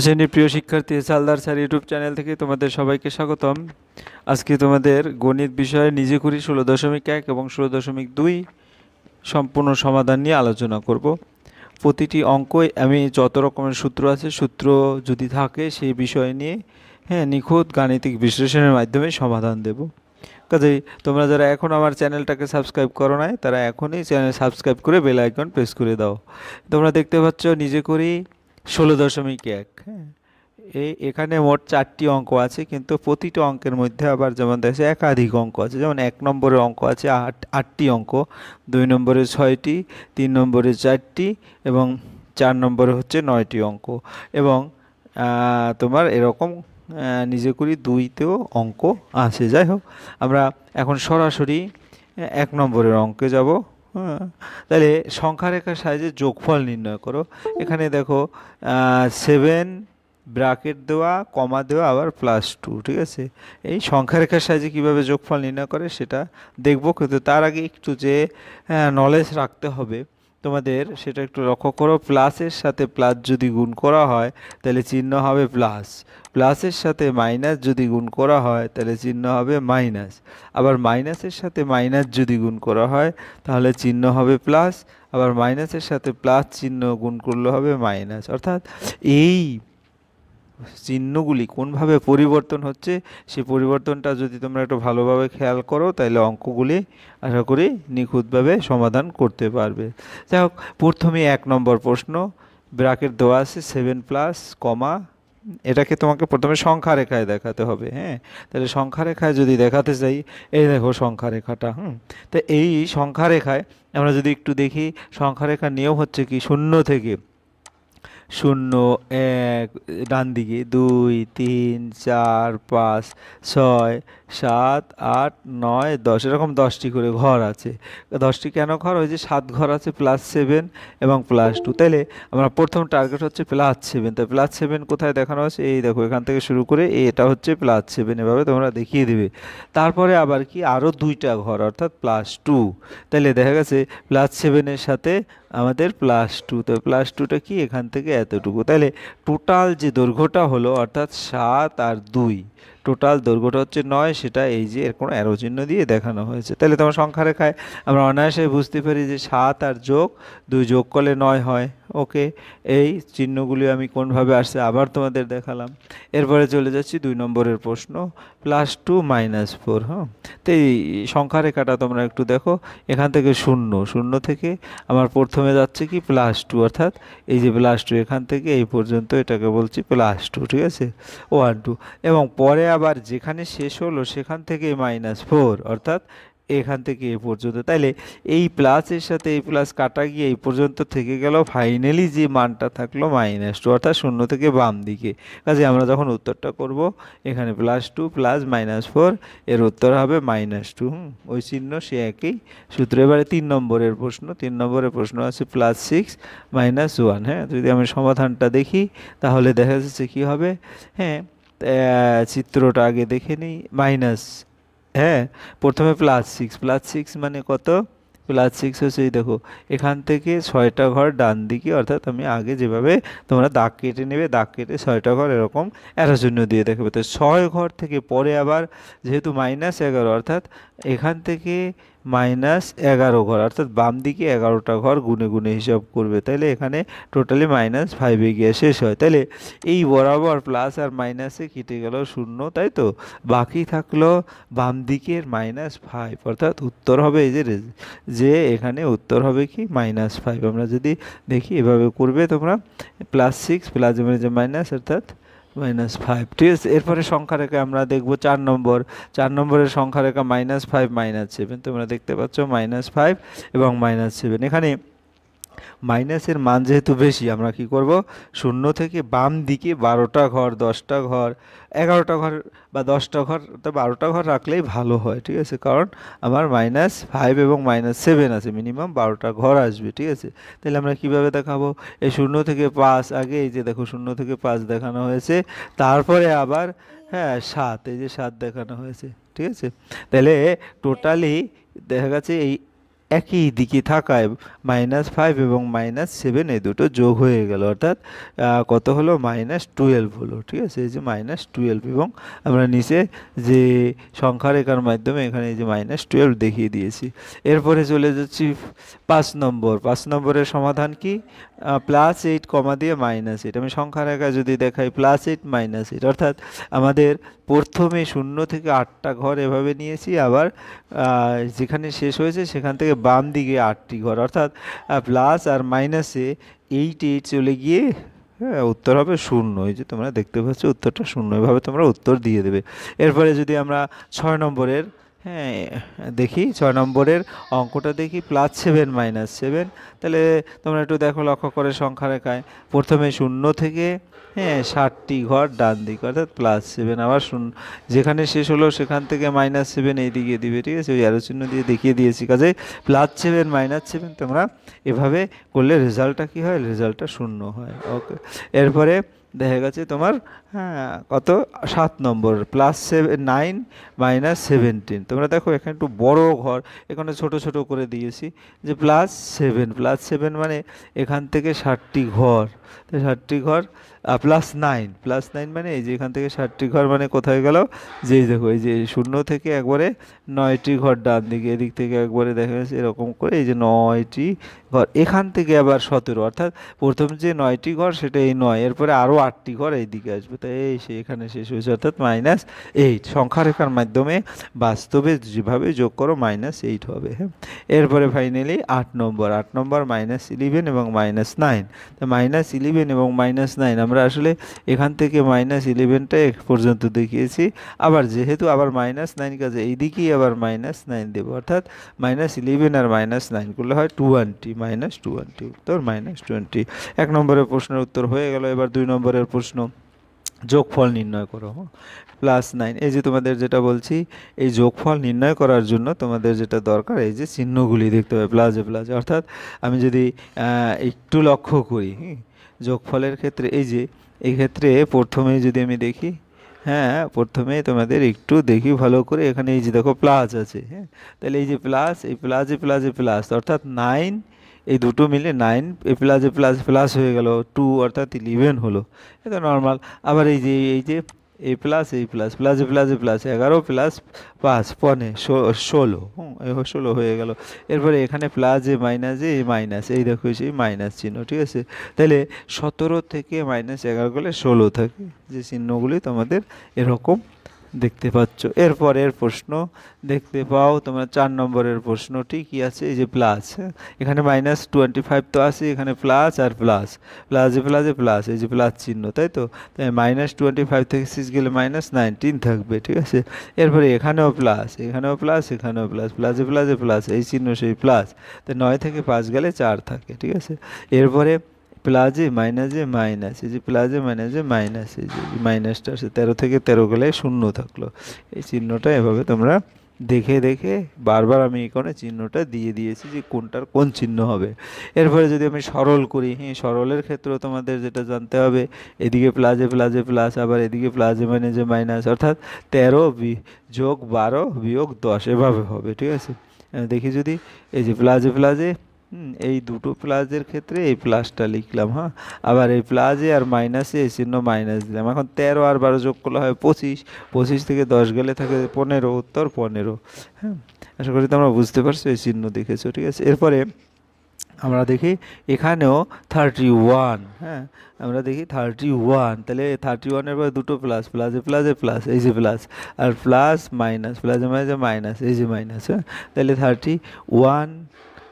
শ্রেণীর প্রিয় শিক্ষার্থী, সালদার স্যার ইউটিউব চ্যানেল থেকে তোমাদের সবাইকে স্বাগতম। আজকে তোমাদের গণিত বিষয়ে নিজে করি 16.1 এবং 16.2 সম্পূর্ণ সমাধান নিয়ে আলোচনা করব। প্রতিটি অঙ্কই আমি যত রকমের সূত্র আছে, সূত্র যদি থাকে সেই বিষয় নিয়ে নিখুঁত গাণিতিক বিশ্লেষণের মাধ্যমে সমাধান দেব। কাজেই তোমরা যারা এখন আমার চ্যানেলটাকে সাবস্ক্রাইব করো নাই, তারা এখনই চ্যানেল সাবস্ক্রাইব করে বেল আইকন প্রেস করে দাও। তোমরা দেখতে পাচ্ছ নিজে করি 16.1। এখানে মোট 4টি অঙ্ক আছে, কিন্তু প্রতিটি অঙ্কের মধ্যে আবার যেমন দেখছে একাধিক অঙ্ক আছে। যেমন 1 নম্বরের অঙ্ক আছে 8টি অঙ্ক, 2 নম্বরে 6টি, 3 নম্বরে 4টি এবং 4 নম্বরে হচ্ছে 9টি অঙ্ক। এবং তোমার এরকম নিজে করি 2তেও অঙ্ক আছে। যাই হোক, আমরা এখন সরাসরি 1 নম্বরের অঙ্কে যাব। তাহলে সংখ্যা রেখার সাহায্যে যোগফল নির্ণয় করো। এখানে দেখো 7 ব্র্যাকেট দেওয়া, কমা দেওয়া, আবার +2। ঠিক আছে, এই সংখ্যা রেখার সাহায্যে কীভাবে যোগফল নির্ণয় করে সেটা দেখব, কিন্তু তার আগে একটু যে নলেজ রাখতে হবে তোমাদের সেটা একটু লক্ষ্য করো। প্লাসের সাথে প্লাস যদি গুণ করা হয় তাহলে চিহ্ন হবে প্লাস, প্লাসের সাথে মাইনাস যদি গুণ করা হয় তাহলে চিহ্ন হবে মাইনাস, আবার মাইনাসের সাথে মাইনাস যদি গুণ করা হয় তাহলে চিহ্ন হবে প্লাস, আবার মাইনাসের সাথে প্লাস চিহ্ন গুণ করলে হবে মাইনাস। অর্থাৎ এই চিহ্নগুলি কোনভাবে পরিবর্তন হচ্ছে সেই পরিবর্তনটা যদি তোমরা একটু ভালোভাবে খেয়াল করো তাহলে অঙ্কগুলি আশা করি নিখুঁতভাবে সমাধান করতে পারবে। যাই হোক, প্রথমে 1 নম্বর প্রশ্ন, ব্র্যাকেট দেওয়া আছে 7 প্লাস কমা, এটাকে তোমাকে প্রথমে সংখ্যা রেখায় দেখাতে হবে। তাহলে সংখ্যা রেখায় যদি দেখাতে চাই, এই দেখো সংখ্যা রেখাটা। তো এই সংখ্যা রেখায় আমরা যদি একটু দেখি, সংখ্যা রেখার নিয়ম হচ্ছে কি, 0 থেকে 0, 1 ডান দিকে, 2, 3, 4, 5, 6, 7, 8, 9, 10, এরকম 10টি করে ঘর আছে। 10টি কেন ঘর? ওই যে 7 ঘর আছে, +7 এবং +2। তাহলে আমরা প্রথম টার্গেট হচ্ছে +7। তাই +7 কোথায় দেখানো আছে? এই দেখো, এখান থেকে শুরু করে এটা হচ্ছে +7, এভাবে তোমরা দেখিয়ে দেবে। তারপরে আবার কি, আরও 2টা ঘর অর্থাৎ +2। তাহলে দেখা গেছে +7-এর সাথে আমাদের +2, তো +2টা কি, এখান থেকে এতটুকু। তাহলে টোটাল যে দৈর্ঘ্যটা হলো অর্থাৎ 7 আর 2, টোটাল দৈর্ঘ্যটা হচ্ছে 9, সেটা এই যে এর কোনো অ্যারো চিহ্ন দিয়ে দেখানো হয়েছে। তাহলে তোমার সংখ্যা রেখায় আমরা অনায়াসে বুঝতে পারি যে 7 আর 2 যোগ করলে 9 হয়। ওকে, এই চিহ্নগুলি আমি কোনভাবে আসছে আবার তোমাদের দেখালাম। এরপরে চলে যাচ্ছি 2 নম্বরের প্রশ্ন, +2 -4। তো এই সংখ্যা রেখাটা তোমরা একটু দেখো, এখান থেকে 0 থেকে আমার প্রথমে যাচ্ছে কি +2, অর্থাৎ এই যে +2, এখান থেকে এই পর্যন্ত এটাকে বলছি +2। ঠিক আছে, 1 2, এবং পরে আবার যেখানে শেষ হলো সেখান থেকে -4, অর্থাৎ এখান থেকে এ পর্যন্ত। তাইলে এই প্লাসের সাথে এই প্লাস কাটা গিয়ে এই পর্যন্ত থেকে গেল, ফাইনালি যে মানটা থাকলো -2, অর্থাৎ 0 থেকে বাম দিকে। কাজে আমরা যখন উত্তরটা করব, এখানে +2 প্লাস -4, এর উত্তর হবে -2। ওই চিহ্ন সে একই সূত্র। এবারে 3 নম্বরের প্রশ্ন, 3 নম্বরের প্রশ্ন আছে +6 -1। যদি আমি সমাধানটা দেখি তাহলে দেখা যাচ্ছে কি হবে। চিত্রটা আগে দেখে নিই। প্রথমে +6 মানে কত? +6 হচ্ছে, এই দেখো, এখান থেকে 6টা ঘর ডান দিকে, অর্থাৎ আমি আগে যেভাবে তোমরা দাগ কেটে নেবে, দাগ কেটে 6টা ঘর এরকম অ্যারো চিহ্ন দিয়ে দেখাবে। তো 6 ঘর থেকে পরে আবার যেহেতু -11, অর্থাৎ এখান থেকে -11 ঘর, অর্থাৎ বাম দিকে 11টা ঘর গুনে গুনে হিসাব করবে। তাইলে এখানে টোটালি -5-এ গিয়ে শেষ হয়। তাইলে এই বরাবর প্লাস আর মাইনাসে কেটে গেল 0, তাই তো বাকি থাকলো বাম দিকের -5, অর্থাৎ উত্তর হবে এই যে এখানে উত্তর হবে কি -5। আমরা যদি দেখি এভাবে করবে তোমরা, +6 প্লাস মাইনাস, অর্থাৎ -5। ঠিক আছে, এরপরে সংখ্যা রেখা আমরা দেখবো 4 নম্বর। 4 নম্বরের সংখ্যা রেখা -5 -7। তোমরা দেখতে পাচ্ছ -5 এবং -7। এখানে মাইনাসের মান যেহেতু বেশি, আমরা কি করব, 0 থেকে বাম দিকে 12টা ঘর, 10টা ঘর, 11টা ঘর বা 10টা ঘর, তো 12টা ঘর রাখলেই ভালো হয়। ঠিক আছে, কারণ আমার -5 এবং -7 আছে, মিনিমাম 12টা ঘর আসবে। ঠিক আছে, তাহলে আমরা কিভাবে দেখাবো, এই 0 থেকে 5, আগে এই যে দেখো 0 থেকে 5 দেখানো হয়েছে, তারপরে আবার 7, এই যে 7 দেখানো হয়েছে। ঠিক আছে, তাহলে টোটালি দেখা গেছে এই একই দিকে থাকায় -5 এবং -7 এই দুটো যোগ হয়ে গেল, অর্থাৎ কত হলো -12 হলো। ঠিক আছে, এই যে -12 এবং আমরা নিচে যে সংখ্যা রেখার মাধ্যমে এখানে এই যে -12 দেখিয়ে দিয়েছি। এরপরে চলে যাচ্ছি 5 নম্বর। 5 নম্বরের সমাধান কি? +8 কমা দিয়ে -8। আমি সংখ্যা রেখায় যদি দেখাই +8 -8, অর্থাৎ আমাদের প্রথমে 0 থেকে 8টা ঘর এভাবে নিয়েছি, আবার যেখানে শেষ হয়েছে সেখান থেকে বাম দিকে 8টি ঘর, অর্থাৎ প্লাস আর মাইনাসে 8 চলে গিয়ে হ্যাঁ উত্তর হবে 0। এই যে তোমরা দেখতে পাচ্ছ উত্তরটা 0, এভাবে তোমরা উত্তর দিয়ে দেবে। এরপরে যদি আমরা 6 নম্বরের হ্যাঁ দেখি, 6 নম্বরের অঙ্কটা দেখি +7 -7। তাহলে তোমরা একটু দেখো, লক্ষ্য করে সংখ্যা রেখায় প্রথমে 0 থেকে 60টি ঘর ডান দিকে, অর্থাৎ +7, আবার 0 যেখানে শেষ হলো সেখান থেকে -7 এই দিকে দিবে। ঠিক আছে, ওই অ্যারো চিহ্ন দিয়ে দেখিয়ে দিয়েছি। কাজে +7 -7 তোমরা এভাবে করলে রেজাল্টটা কি হয়? রেজাল্টটা 0 হয়। ওকে, এরপরে দেখা গেছে তোমার কত 7 নম্বর +9 -17। তোমরা দেখো এখানে একটু বড় ঘর, এখানে ছোট ছোট করে দিয়েছি যে +7 মানে এখান থেকে 60টি ঘর, 60টি ঘর +9 মানে এই যে এখান থেকে 60টি ঘর মানে কোথায় গেল? যে দেখো এই যে 0 থেকে একবারে 9টি ঘর ডান দিকে, এদিক থেকে একবারে দেখা যাচ্ছে এরকম করে এই যে 9টি ঘর, এখান থেকে আবার 17, অর্থাৎ প্রথম যে 9টি ঘর সেটা এই 9, এরপরে আরও 8টি ঘর এই দিকে আসবে, তাই এই সে এখানে শেষ হয়েছে, অর্থাৎ -8। সংখ্যা রেখার মাধ্যমে বাস্তবে যেভাবে যোগ করো -8 হবে। হ্যাঁ, এরপরে ফাইনালি 8 নম্বর -11 এবং -9। তো -11 এবং -9 আমরা আসলে এখান থেকে -11টা পর্যন্ত দেখিয়েছি, আবার যেহেতু আবার -9 কাজে এই দিকেই আবার -9 দেবো, অর্থাৎ -11 আর -9 করলে হয় 20 উত্তর -20। 1 নম্বরের প্রশ্নের উত্তর হয়ে গেল। এবার 2 নম্বরের প্রশ্ন, যোগফল নির্ণয় করো। +9, এই যে তোমাদের যেটা বলছি, এই যোগফল নির্ণয় করার জন্য তোমাদের যেটা দরকার এই যে চিহ্নগুলি দেখতে হবে প্লাসে, অর্থাৎ আমি যদি একটু লক্ষ্য করি যোগফলের ক্ষেত্রে, এই যে এই ক্ষেত্রে প্রথমে যদি আমি দেখি, প্রথমে তোমাদের একটু দেখি ভালো করে, এখানে এই যে দেখো প্লাস আছে। তাহলে এই যে প্লাস, এই প্লাসে প্লাস, অর্থাৎ 9, এই দুটো মিলে 9, এ প্লাস হয়ে গেল 2, অর্থাৎ 11 হলো। এটা নর্মাল। আবার এই যে এই প্লাস 11 + 5 16, 16 হয়ে গেল। এরপরে এখানে প্লাসে মাইনাস, এই দেখো সেই মাইনাস চিহ্ন। ঠিক আছে, তাহলে 17 থেকে -11 গেলে 16 থাকে, যে চিহ্নগুলি তোমাদের এরকম দেখতে পাচ্ছ। এরপরের প্রশ্ন দেখতে পাও তোমরা 4 নম্বরের প্রশ্নটি কি আছে? এই যে প্লাস, এখানে -25 তো আছে, এখানে প্লাস আর প্লাসে প্লাস, এই যে প্লাস চিহ্ন, তাই তো? তাই -25 থেকে 6 গেলে -19 থাকবে। ঠিক আছে, এরপরে এখানেও প্লাস, এখানেও প্লাস, প্লাসে প্লাস, এই চিহ্ন সেই প্লাস, তাই 9 থেকে 5 গেলে 4 থাকে। ঠিক আছে, এরপরে প্লাসে মাইনাস, এই যে প্লাসে মাইনাস, এই যে মাইনাসটা আসে 13 থেকে 13 গেলে 0 থাকলো। এই চিহ্নটা এভাবে তোমরা দেখে দেখে বারবার আমি এখানে চিহ্নটা দিয়ে দিয়েছি যে কোনটার কোন চিহ্ন হবে। এরপরে যদি আমি সরল করি, সরলের ক্ষেত্রেও তোমাদের যেটা জানতে হবে, এদিকে প্লাসে প্লাস, আবার এদিকে প্লাসে মাইনাস, অর্থাৎ 13 যোগ 12 বিয়োগ 10 এভাবে হবে। ঠিক আছে, দেখি যদি এই যে প্লাসে এই দুটো প্লাসের ক্ষেত্রে এই প্লাসটা লিখলাম, আবার এই প্লাসে আর মাইনাসে এই চিহ্ন মাইনাস দিলাম। এখন 13 আর 12 যোগ করলে হয় 25, 25 থেকে 10 গেলে থাকে 15, উত্তর 15। আশা করি তোমরা বুঝতে পারছো, এই চিহ্ন দেখেছো। ঠিক আছে, এরপরে আমরা দেখি এখানেও 31, আমরা দেখি 31, তাহলে 31-এর পরে দুটো প্লাসে প্লাস, এই যে প্লাস, আর প্লাস মাইনাস, মাইনাস, এই যে মাইনাস। তাহলে 31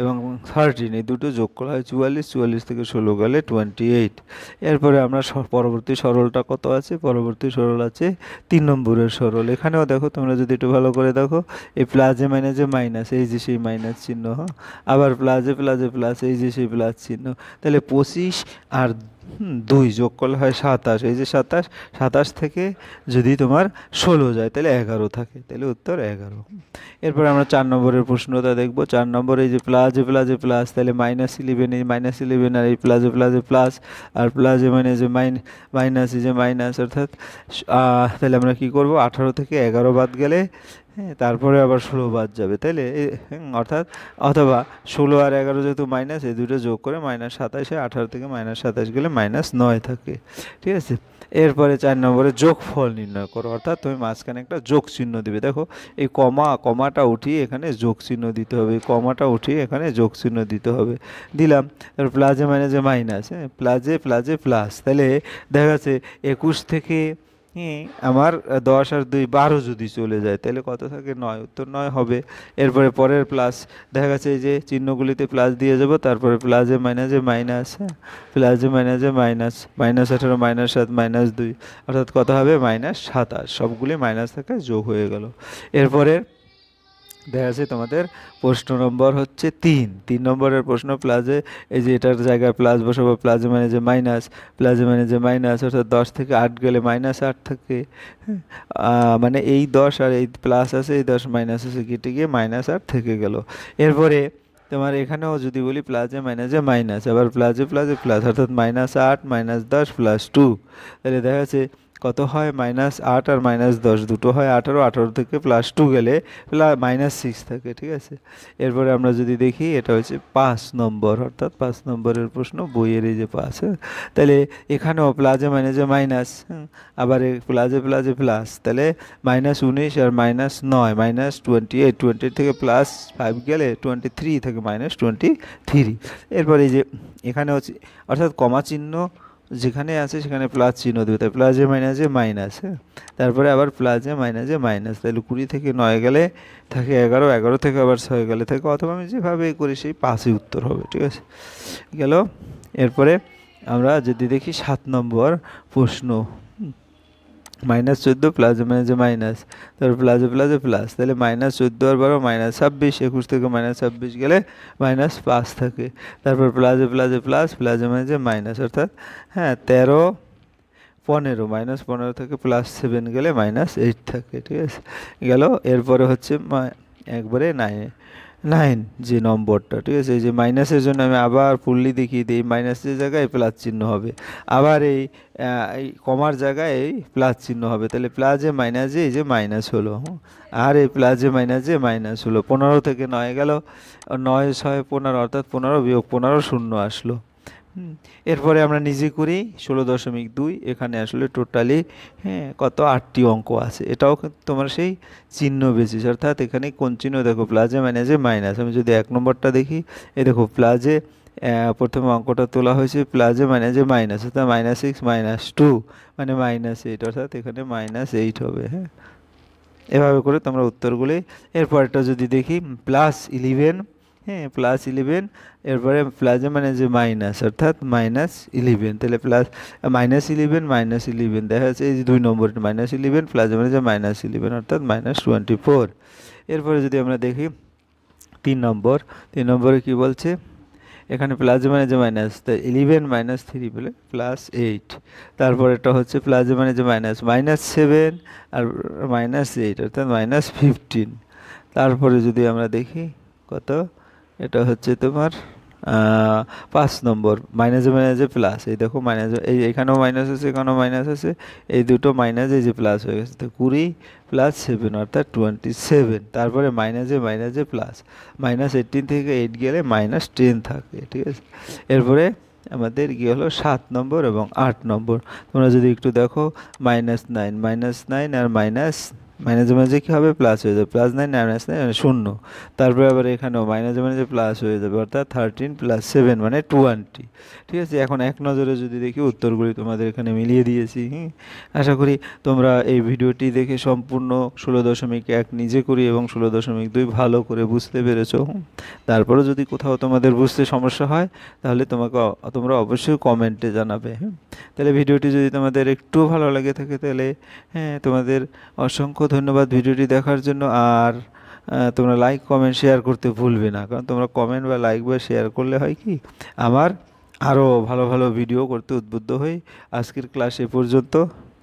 এবং 13 এই দুটো যোগ করা হয় 44, 44 থেকে 16 গেলে 28। এরপরে আমরা পরবর্তী সরলটা কত আছে? পরবর্তী সরল আছে 3 নম্বরের সরল। এখানেও দেখো, তোমরা যদি একটু ভালো করে দেখো, এই প্লাসে মাইনাস, এই যে সেই মাইনাস চিহ্ন, আবার প্লাসে প্লাস, এই যে সেই প্লাস চিহ্ন। তাহলে 25 আর 2 যোগ করলে হয় 27, এই যে 27 থেকে যদি তোমার 16 যায় তাহলে 11 থাকে, তাহলে উত্তর 11। এরপর আমরা 4 নম্বরের প্রশ্নটা দেখব। 4 নম্বরে এই যে প্লাসে প্লাস, তাহলে -11, এই -11 আর এই প্লাসে প্লাস, আর প্লাসে মাইনাস, এই যে মাইনাস, অর্থাৎ তাহলে আমরা কি করব? 18 থেকে 11 বাদ গেলে হ্যাঁ, তারপরে আবার 16 বাদ যাবে, তাইলে অর্থাৎ অথবা 16 আর 11 যেহেতু মাইনাস, এই দুটো যোগ করে -27, 18 থেকে -27 গেলে -9 থাকে, ঠিক আছে। এরপরে 4 নম্বরে যোগফল নির্ণয় করো, অর্থাৎ তুমি মাঝখানে একটা যোগ চিহ্ন দিবে। দেখো এই কমাটা উঠিয়ে এখানে যোগ চিহ্ন দিতে হবে, কমাটা উঠিয়ে এখানে যোগ চিহ্ন দিতে হবে, দিলাম। তারপর প্লাসে মাইনাসে মাইনাস, হ্যাঁ, প্লাসে প্লাসে প্লাস, তাহলে দেখা যাচ্ছে 21 থেকে আমার 10 আর 2 12 যদি চলে যায় তাহলে কত থাকে? 9, উত্তর 9 হবে। এরপরে পরের প্লাস, দেখা গেছে এই যে চিহ্নগুলিতে প্লাস দিয়ে যাব, তারপরে প্লাসে মাইনাসে মাইনাস, হ্যাঁ, প্লাসে মাইনাসে মাইনাস, -18 -7 -2, অর্থাৎ কত হবে? -27, সবগুলি মাইনাস থেকে যোগ হয়ে গেল। এরপরে দেখা যাচ্ছে তোমাদের প্রশ্ন নম্বর হচ্ছে 3 নম্বরের প্রশ্ন, প্লাসে এই যে এটার জায়গায় প্লাস বসাবো, প্লাসে মানে যে মাইনাস, প্লাসে মানে যে মাইনাস, অর্থাৎ 10 থেকে 8 গেলে -8 থাকে, হ্যাঁ, মানে এই 10 আর এই প্লাস আছে, এই 10 মাইনাস আছে, কেটে গিয়ে -8 থেকে গেল। এরপরে তোমার এখানেও যদি বলি প্লাসে মাইনাসে মাইনাস, আবার প্লাসে প্লাসে প্লাস, অর্থাৎ -8 -10 +2, তাহলে দেখা যাচ্ছে কত হয়? -8 আর -10 দুটো হয় 18, 18 থেকে +2 গেলে -6 থাকে, ঠিক আছে। এরপরে আমরা যদি দেখি এটা হচ্ছে 5 নম্বর, অর্থাৎ 5 নম্বরের প্রশ্ন, বইয়ের এই যে 5, হ্যাঁ, তাহলে এখানেও প্লাসে মাইনাসে মাইনাস, আবার প্লাসে প্লাসে প্লাস, তাহলে -19 আর -9 -28, 20 থেকে +5 গেলে 23 থেকে -23। এরপরে এই যে এখানে হচ্ছে, অর্থাৎ কমা চিহ্ন যেখানে আছে সেখানে প্লাস চিহ্ন দেবে, তাই প্লাসে মাইনাসে মাইনাস, হ্যাঁ, তারপরে আবার প্লাসে মাইনাসে মাইনাস, তাহলে 20 থেকে 9 গেলে থাকে 11, 11 থেকে আবার 6 গেলে থাকে, অথবা আমি যেভাবে করি সেই 5ই উত্তর হবে, ঠিক আছে, গেল। এরপরে আমরা যদি দেখি 7 নম্বর প্রশ্ন, -14 প্লাসে মাইনাসে মাইনাস, তারপর প্লাসে প্লাসে প্লাস, তাহলে -14 আর 12 -26, 21 থেকে -26 গেলে -5 থাকে, তারপর প্লাসে প্লাসে প্লাস, প্লাসে মাইনাসে মাইনাস, অর্থাৎ হ্যাঁ 13 15, -15 থেকে +7 গেলে -8 থাকে, ঠিক আছে, গেল। এরপরে হচ্ছে একবারে 9 যে নম্বরটা, ঠিক আছে, এই যে মাইনাসের জন্য আমি আবার ফুললি দেখিয়ে দিই, মাইনাসের জায়গায় প্লাস চিহ্ন হবে, আবার এই কমার জায়গায় এই প্লাস চিহ্ন হবে, তাহলে প্লাসে মাইনাসে এই যে মাইনাস হলো, আর এই প্লাসে মাইনাসে মাইনাস হলো। 15 থেকে 9 গেল, 9 6 15, অর্থাৎ 15 বিয়োগ 15 শূন্য আসলো। এরপরে আমরা নিজে করি 16.2, এখানে আসলে টোটালি হ্যাঁ কত 8টি অঙ্ক আছে, এটাও কিন্তু তোমার সেই চিহ্ন বেসিস, অর্থাৎ এখানে কোন চিহ্ন দেখো, প্লাসে মাইনাসে মাইনাস। আমি যদি 1 নম্বরটা দেখি, এই দেখো প্লাসে প্রথমে অঙ্কটা তোলা হয়েছে প্লাসে মাইনাসে মাইনাস, অর্থাৎ -6 -2 মানে -8, অর্থাৎ এখানে -8 হবে, হ্যাঁ, এভাবে করে তোমরা উত্তরগুলি। এরপরটা যদি দেখি +11, হ্যাঁ +11, এরপরে প্লাসে মানে যে মাইনাস, অর্থাৎ -11, তাহলে -11 -11 দেখা যাচ্ছে এই যে 2 নম্বর -11 প্লাসে মানে যে -11, অর্থাৎ -24। এরপরে যদি আমরা দেখি 3 নম্বরে কি বলছে, এখানে প্লাসে মানে যে মাইনাস, তাই 11 -3 বলে +8, তারপর এটা হচ্ছে প্লাসে মানে যে -7 আর -8, অর্থাৎ -15। তারপরে যদি আমরা দেখি কত, এটা হচ্ছে তোমার 5 নম্বর, মাইনাসে মাইনাসে প্লাস, এই দেখো মাইনাস, এই এখানেও মাইনাস আছে, এখানেও মাইনাস আছে, এই দুটো মাইনাস, এই যে প্লাস হয়ে গেছে, তো 20 + 7 অর্থাৎ 27। তারপরে মাইনাসে মাইনাসে প্লাস, -18 থেকে 8 গেলে -10 থাকে, ঠিক আছে। এরপরে আমাদের কি হলো 7 নম্বর এবং 8 নম্বর, তোমরা যদি একটু দেখো -9 আর মাইনাসে মাইনাসে কী হবে? প্লাস হয়ে যাবে, +9 -9 শূন্য, তারপরে আবার এখানেও মাইনাসে মাইনাসে প্লাস হয়ে যাবে, অর্থাৎ 13 + 7 মানে 20, ঠিক আছে। এখন এক নজরে যদি দেখি উত্তরগুলি তোমাদের এখানে মিলিয়ে দিয়েছি। আশা করি তোমরা এই ভিডিওটি দেখে সম্পূর্ণ 16.1 নিজে করি এবং 16.2 ভালো করে বুঝতে পেরেছো। তারপরে যদি কোথাও তোমাদের বুঝতে সমস্যা হয় তাহলে তোমরা অবশ্যই কমেন্টে জানাবে। তাহলে ভিডিওটি যদি তোমাদের একটু ভালো লাগে থাকে তাহলে তোমাদের অসংখ্য ধন্যবাদ ভিডিওটি দেখার জন্য। আর তোমরা লাইক কমেন্ট শেয়ার করতে ভুলবে না, কারণ তোমরা কমেন্ট বা লাইক বা শেয়ার করলে হয় কি আমার আরও ভালো ভালো ভিডিও করতে উদ্বুদ্ধ হই। আজকের ক্লাস এ পর্যন্ত,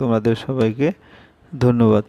তোমাদের সবাইকে ধন্যবাদ।